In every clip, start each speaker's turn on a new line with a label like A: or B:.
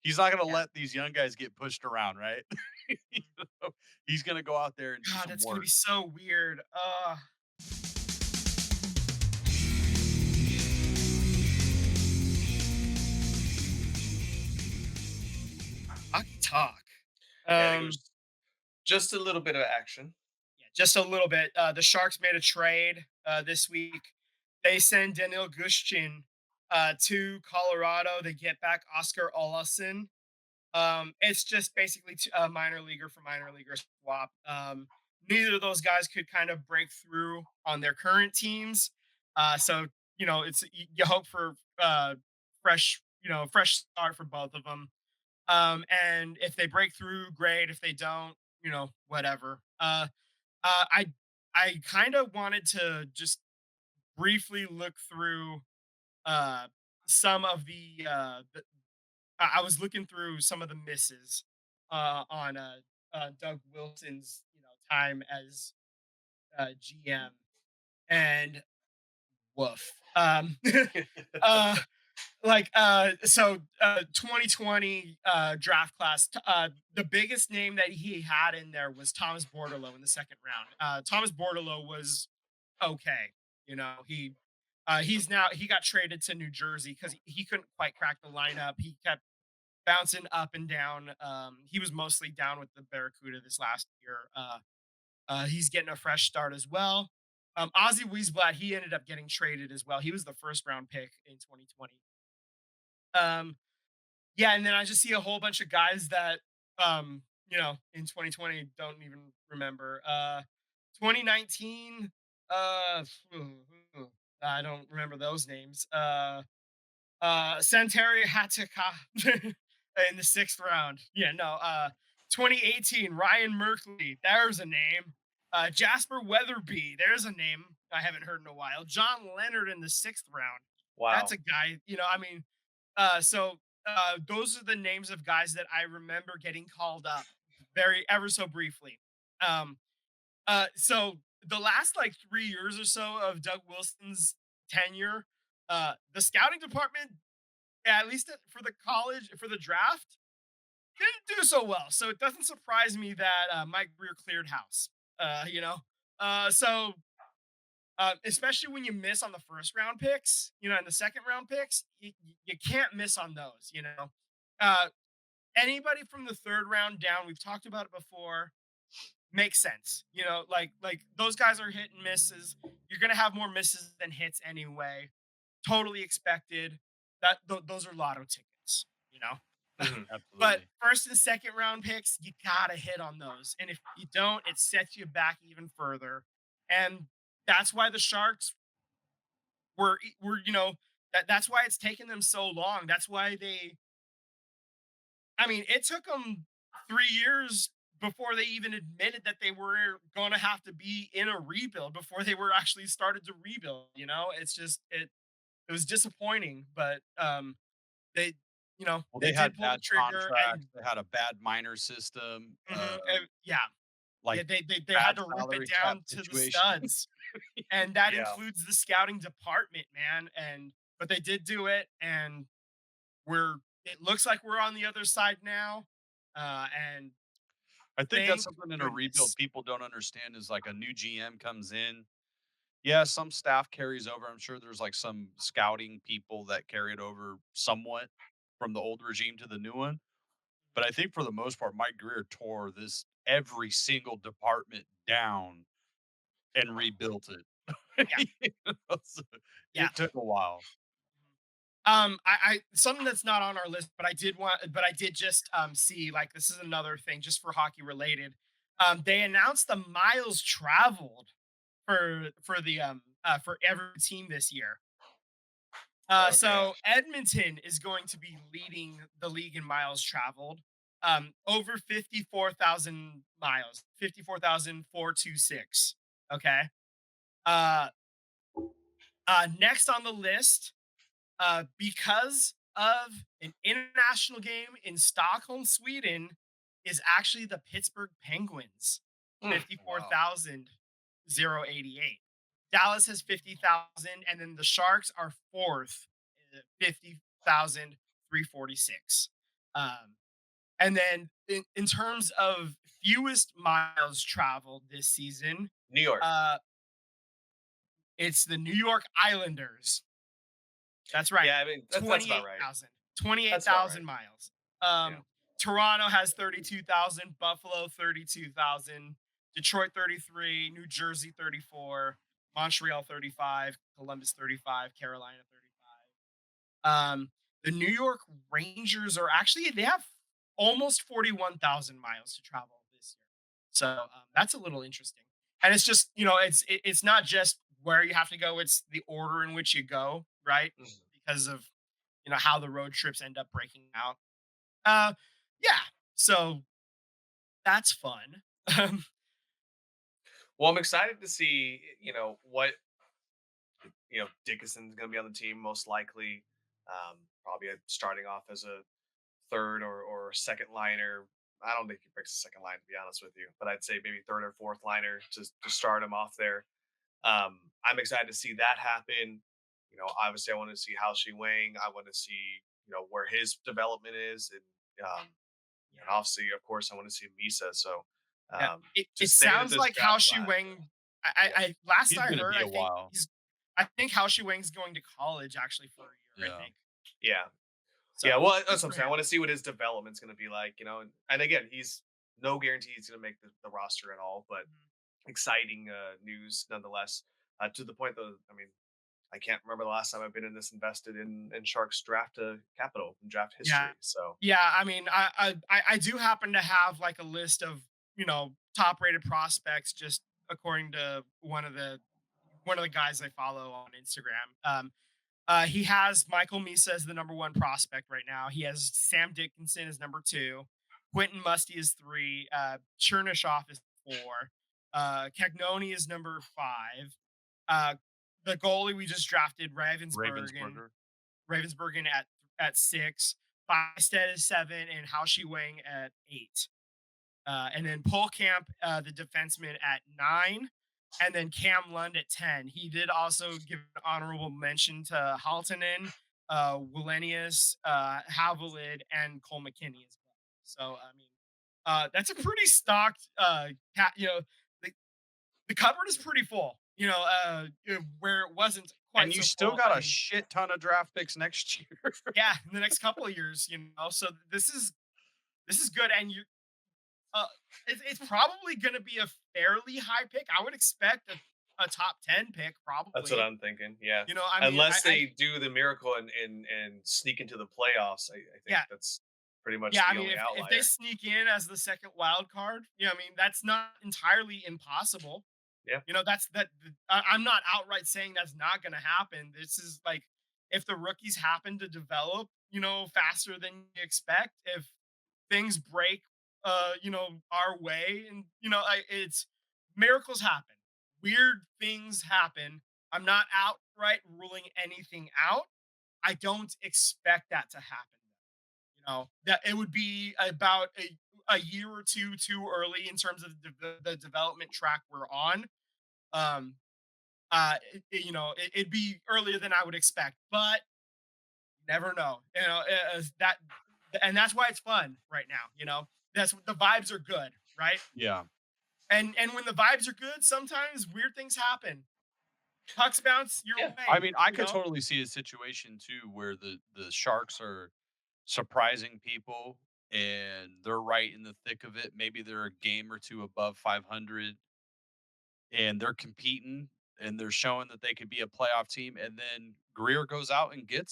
A: He's not gonna
B: Yeah.
A: let these young guys get pushed around, right? You
B: Mhm.
A: know? He's gonna go out there and do
B: God,
A: some
B: that's gonna be
A: work.
B: so weird. Hockey talk.
C: Yeah, I think it
B: Um,
C: was just a little bit of action.
B: yeah, just a little bit. The Sharks made a trade this week. They send Danil Gushchin to Colorado. They get back Oskar Olausson. It's just basically a minor leaguer for minor leaguer swap. Neither of those guys could kind of break through on their current teams. So it's you hope for fresh, fresh start for both of them. And if they break through, great. If they don't, whatever. I kind of wanted to just briefly look through uh, some of the I was looking through some of the misses on Doug Wilson's time as GM, and woof. Uh, 2020 draft class. The biggest name that he had in there was Thomas Bordelot in the second round. Thomas Bordelot was okay. He got traded to New Jersey because he couldn't quite crack the lineup. He kept bouncing up and down. He was mostly down with the Barracuda this last year. He's getting a fresh start as well. Ozzy Wiesblatt, he ended up getting traded as well. He was the first round pick in 2020. Um, yeah, and then I just see a whole bunch of guys that in 2020 don't even remember. 2019, uh, I don't remember those names. Santeri Hataka in the sixth round. Yeah, no. 2018, Ryan Merkley. There's a name. Jasper Weatherby. There's a name I haven't heard in a while. John Leonard in the sixth round. That's
C: Wow.
B: a guy. I mean, those are the names of guys that I remember getting called up very ever so briefly. Um, so the last like 3 years or so of Doug Wilson's tenure, the scouting department, at least for the college for the draft, didn't do so well. So it doesn't surprise me that Mike Grier cleared house. So especially when you miss on the first round picks, and the second round picks, you can't miss on those. Uh, Anybody from the third round down, we've talked about it before, makes sense. Like those guys are hit and misses. You're gonna have more misses than hits anyway. Totally expected. Those are lotto tickets, you know.
C: Mhm.
B: But
A: Absolutely.
B: first and second round picks, you gotta hit on those, and if you don't, it sets you back even further. And that's why the Sharks were that's why it's taken them so long. That's why it took them 3 years before they even admitted that they were going to have to be in a rebuild before they were actually started to rebuild. It's just it was disappointing, but they
A: Well,
B: they
A: they had
B: did pull the
A: bad
B: trigger.
A: contracts,
B: And
A: they had a bad minor system,
B: yeah,
A: like,
B: they had
A: bad
B: to rip it
A: salary cap
B: down to the
A: situation.
B: studs, and that
C: Yeah.
B: includes the scouting department, man. And but they did do it, and we're it looks like we're on the other side now. And
A: I think that's
B: thank
A: something in a rebuild
B: goodness.
A: people don't understand is, like, a new GM comes in. Yeah, some staff carries over. I'm sure there's, like, some scouting people that carry it over somewhat from the old regime to the new one, but I think for the most part, Mike Grier tore this every single department down and rebuilt it.
B: Yeah,
A: You know, so
B: yeah.
A: it took a while.
B: I something that's not on our list, but I did just see, like, this is another thing just for hockey related. They announced the miles traveled for every team this year.
C: Okay.
B: So Edmonton is going to be leading the league in miles traveled. Over 54,000 miles, 54,426. Okay. Uh, Next on the list, because of an international game in Stockholm, Sweden, is actually the Pittsburgh Penguins,
C: Mm.
A: Wow.
B: 54,088. Dallas has 50,000, and then the Sharks are fourth, 50,346. Um, and then in terms of fewest miles traveled this season,
C: New York.
B: uh, it's the New York Islanders. That's right.
C: Yeah, I mean that's about right.
B: 28,000. Twenty-eight
C: That's about
B: thousand
C: right.
B: miles.
C: Yeah.
B: Toronto has 32,000, Buffalo 32,000, Detroit 33, New Jersey 34, Montreal 35, Columbus 35, Carolina 35. The New York Rangers are actually they have almost 41,000 miles to travel this year. So that's a little interesting. And it's just, it's not just where you have to go, it's the order in which you go, right?
C: Mhm.
B: Because of, how the road trips end up breaking out. Uh yeah. So that's fun. Um
C: Well, I'm excited to see, what Dickinson's going to be on the team most likely. Probably starting off as a third or second liner. I don't think he breaks the second line to be honest with you, but I'd say maybe third or fourth liner to start him off there. I'm excited to see that happen. Obviously, I want to see Hao Shi Wang. I want to see where his development is, and obviously, of course, I want to see Misa. So,
B: yeah. It
C: just staying at
B: sounds
C: this
B: like Hao
C: draft
B: Shi
C: class.
B: Wang
C: Yeah,
B: I last
A: He's
B: I
A: gonna
B: heard,
A: be a while.
B: I think Hao Shi Wang's going to college actually for a year, I
A: Yeah.
B: think.
C: yeah, yeah.
B: So
C: Well,
B: good
C: that's what I'm
B: for
C: saying. I
B: him.
C: want to see what his development's going to be like. And again, he's no guarantee he's going to make the roster at all, but
B: Mhm.
C: exciting news nonetheless. To the point though, I mean, I can't remember the last time I've been in this invested in Sharks draft capital and draft
B: Yeah.
C: history. So
B: Yeah, I mean, I do happen to have like a list of, top rated prospects just according to one of the guys I follow on Instagram. He has Michael Misa as the number one prospect right now. He has Sam Dickinson as number two. Quentin Musty is three. Chernishoff is four. Cagnoni is number five. Uh, the goalie we just drafted,
A: Ravensburger.
B: Ravensburgen at six. Bystead is seven, and Hao Wang at eight. And then Polkamp, the defenseman, at nine, and then Cam Lund at 10. He did also give an honorable mention to Haltonen, Wallenius, Havilid, and Cole McKinney as well. So, I mean, that's a pretty stocked, the, the cupboard is pretty full, where it wasn't quite
A: And you
B: so
A: still
B: full. I
A: got a
B: mean,
A: shit ton of draft picks next year.
B: yeah, in the next couple of years, so this is good. And uh, it's probably going to be a fairly high pick. I would expect a top 10 pick,
C: that's what
B: probably.
C: I'm thinking. Yeah,
B: I mean,
C: unless they do the miracle and sneak into the playoffs, I think
B: yeah,
C: that's pretty much
B: yeah. I
C: the
B: mean,
C: only
B: if they
C: outlier.
B: sneak in as the second wild card, I mean, that's not entirely impossible.
C: Yeah,
B: That's that. I'm not outright saying that's not going to happen. This is like if the rookies happen to develop, faster than you expect, if things break, our way, and it's miracles happen, weird things happen. I'm not outright ruling anything out. I don't expect that to happen. That it would be about a year or two too early in terms of the development track we're on. Um, it'd be earlier than I would expect, but never know. That, and that's why it's fun right now. That's the vibes are good, right?
A: Yeah.
B: And when the vibes are good, sometimes weird things happen. Pucks bounce your
C: yeah,
A: I
B: way.
A: mean, I could totally see a situation too where the Sharks are surprising people and they're right in the thick of it. Maybe they're a game or two above 500 and they're competing and they're showing that they could be a playoff team. And then Greer goes out and get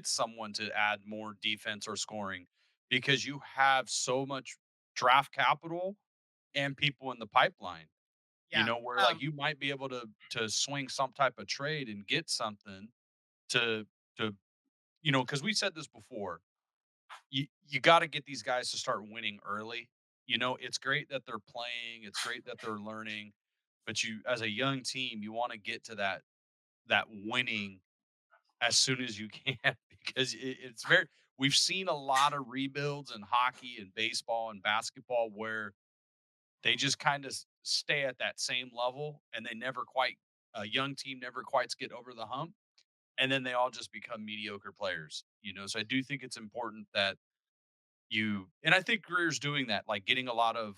A: someone to add more defense or scoring because you have so much draft capital and people in the pipeline.
B: Yeah.
A: Where like you might be able to swing some type of trade and get something to to because we said this before. You got to get these guys to start winning early. It's great that they're playing, it's great that they're learning, but you as a young team, you want to get to that winning as soon as you can because it's very we've seen a lot of rebuilds in hockey and baseball and basketball where they just kind of stay at that same level and they never quite a young team never quite get over the hump and then they all just become mediocre players. So I do think it's important that and I think Greer's doing that, like getting a lot of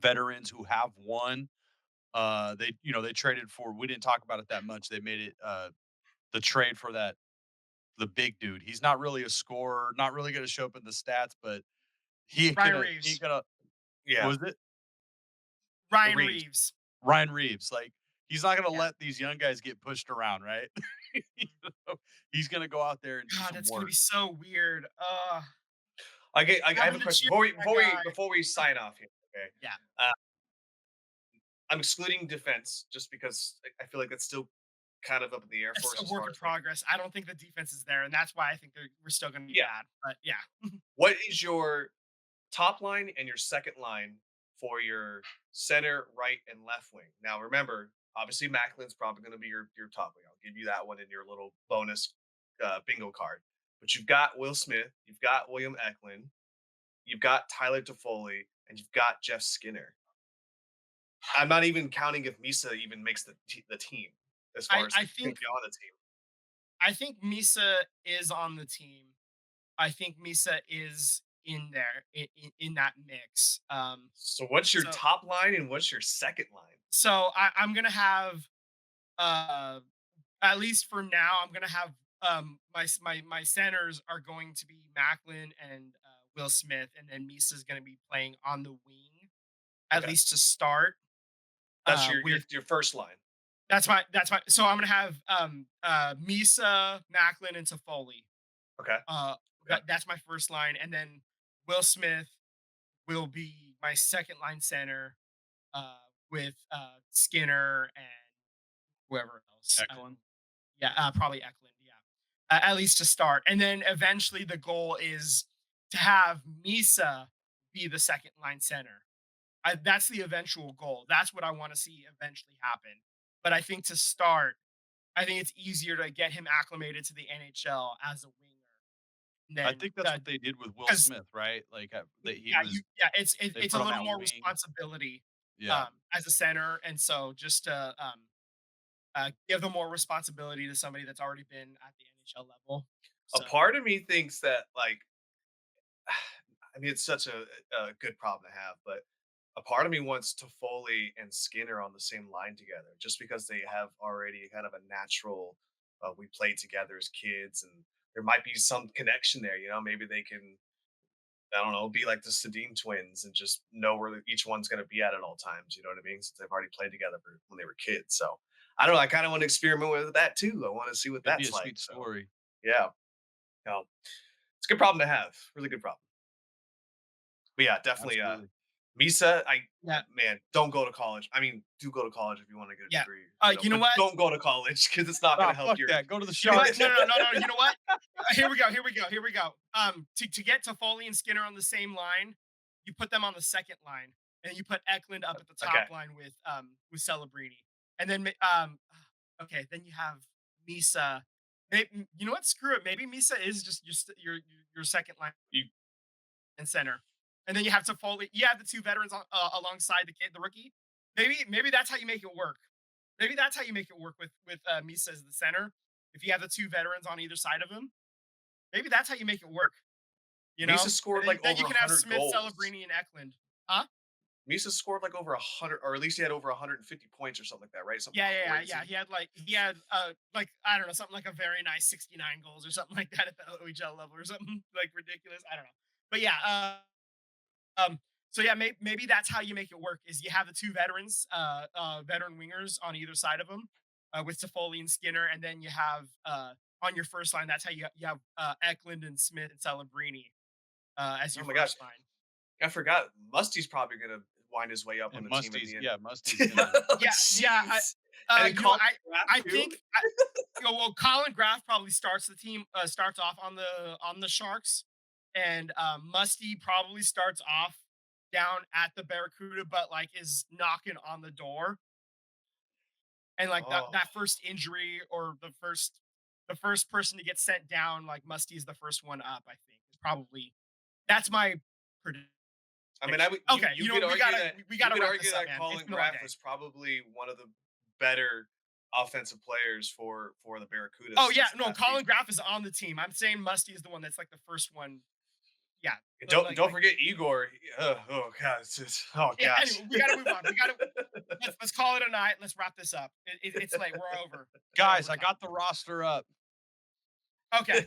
A: veterans who have won. They traded for, we didn't talk about it that much. They made it the trade for the big dude. He's not really a scorer, not really going to show up in the stats, but
B: Ryan
A: he ain't
B: Reeves.
A: gonna,
C: Yeah.
A: was it
B: Ryan
C: Reeves.
B: Reeves.
A: Ryan Reeves? Like, he's not gonna
B: Yeah.
A: let these young guys get pushed around, right? You know, he's gonna go out there and do
B: God,
A: some
B: that's gonna
A: work.
B: be so weird.
C: I have a
B: Having to
C: question
B: cheer
C: before we
B: for that guy.
C: sign off here. Okay,
B: Yeah,
C: uh, I'm excluding defense just because I feel like that's still kind of up in the air for
B: it's
C: us
B: a
C: as
B: work
C: far
B: in
C: as like,
B: progress. I don't think the defense is there, and that's why I think we're still gonna be
C: yeah,
B: bad. But yeah,
C: what is your top line and your second line for your center, right, and left wing? Now, remember, obviously, Macklin's probably going to be your top wing. I'll give you that one in your little bonus bingo card. But you've got Will Smith, you've got William Eklund, you've got Tyler Toffoli, and you've got Jeff Skinner. I'm not even counting if Misa even makes the team as
B: I
C: far as
B: I
C: like can
B: think
C: be on the team.
B: I think Misa is on the team. I think Misa is in there in that mix.
C: So what's your
B: So
C: top line and what's your second line?
B: I'm gonna have uh at least for now, I'm gonna have my centers are going to be Macklin and Will Smith, and then Misa's gonna be playing on the wing at
C: Okay,
B: least to start.
C: that's
B: With
C: your first line.
B: that's my so I'm gonna have Misa, Macklin, and Toffoli.
C: Okay,
B: Uh,
C: okay,
B: that's my first line, and then Will Smith will be my second line center uh, with Skinner and whoever else. I don't.
A: Eklund.
B: Yeah, probably Eklund. Yeah, at least to start, and then eventually the goal is to have Misa be the second line center. That's the eventual goal. That's what I want to see eventually happen. But I think to start, I think it's easier to get him acclimated to the NHL as a winger
A: I
B: than
A: think that's what they did with Will
B: because
A: Smith, right? Like, that he
B: yeah,
A: was, they
B: it's
A: put
B: a
A: him
B: little
A: at
B: more
A: wing.
B: responsibility
A: Yeah,
B: as a center, and so just to give the more responsibility to somebody that's already been at the NHL level.
C: a
B: So
C: part of me thinks that like I mean it's such a good problem to have, but a part of me wants Toffoli and Skinner on the same line together, just because they have already kind of a natural. We played together as kids, and there might be some connection there. You know, maybe they can. I don't know, be like the Sedin twins and just know where each one's going to be at all times. You know what I mean? Since they've already played together when they were kids. So I don't know. I kind of want to experiment with that too. I want to see what
A: it'd be
C: that's
A: a
C: like.
A: sweet
C: So
A: story.
C: yeah, no, it's a good problem to have. Really good problem. But yeah, definitely.
A: Absolutely.
C: Misa,
B: yeah,
C: man, don't go to college. I mean, do go to college if you want to get a
B: yeah.
C: degree,
B: You know
C: but
B: what?
C: don't go to college because it's not going
A: Ah,
C: to help
A: fuck
C: your.
A: that. Go to the
B: You know what?
A: Sharks.
B: No. You know what? Here we go. Here we go. Here we go. To get to Foley and Skinner on the same line, you put them on the second line, and you put Eklund up at the
C: Okay,
B: top line with Celebrini, and then okay, then you have Misa. You know what? Screw it. Maybe Misa is just your second line
C: you
B: and center, and then you have Toffoli. You have the two veterans alongside the rookie. Maybe that's how you make it work. Maybe that's how you make it work with Misa as the center. If you have the two veterans on either side of him, maybe that's how you make it work. You
C: Misa
B: know, and
C: scored
B: then,
C: like
B: then
C: over
B: you
C: a
B: can have
C: hundred
B: Smith,
C: goals.
B: Celebrini, and Eklund. Huh?
C: Misa scored like over 100, or at least he had over 150 points or something like that, right? Something
B: Yeah.
C: crazy.
B: He had I don't know, something like a very nice 69 goals or something like that at the OHL level or something like ridiculous. I don't know, but yeah. So yeah, maybe that's how you make it work. Is you have the two veterans, veteran wingers on either side of them, with Toffoli and Skinner, and then you have on your first line. That's how you have Eklund and Smith and Celebrini as
C: Oh
B: your
C: my gosh,
B: first line.
C: I forgot. Musty's probably gonna wind his way up on
A: And
C: the team at the end.
A: Musty's gonna,
B: Yeah.
C: Jeez. And then
B: You know,
C: Colin Graff
B: I
C: too.
B: think, well, Colin Graff probably starts the team, starts off on the Sharks, and Musty probably starts off down at the Barracuda, but like is knocking on the door, and like that
C: Oh,
B: that first injury or the first person to get sent down, like Musty is the first one up. I think is probably that's my prediction.
C: I mean, I would
B: Okay,
C: you could argue that
B: we
C: you
B: gotta
C: could
B: wrap
C: argue
B: this up,
C: that
B: man. It's
C: Colin
B: been a long
C: Graff
B: day.
C: was probably one of the better offensive players for the Barracudas
B: Oh yeah,
C: this
B: no,
C: past
B: Colin
C: season.
B: Graff is on the team. I'm saying Musty is the one that's like the first one yeah,
C: Don't forget Igor. Oh god, oh
B: yeah.
C: gosh.
B: Anyway, we gotta move on. We gotta let's call it a night. Let's wrap this up. It's late. We're over. We're
A: Guys, I
B: overtime.
A: got the roster up.
B: Okay.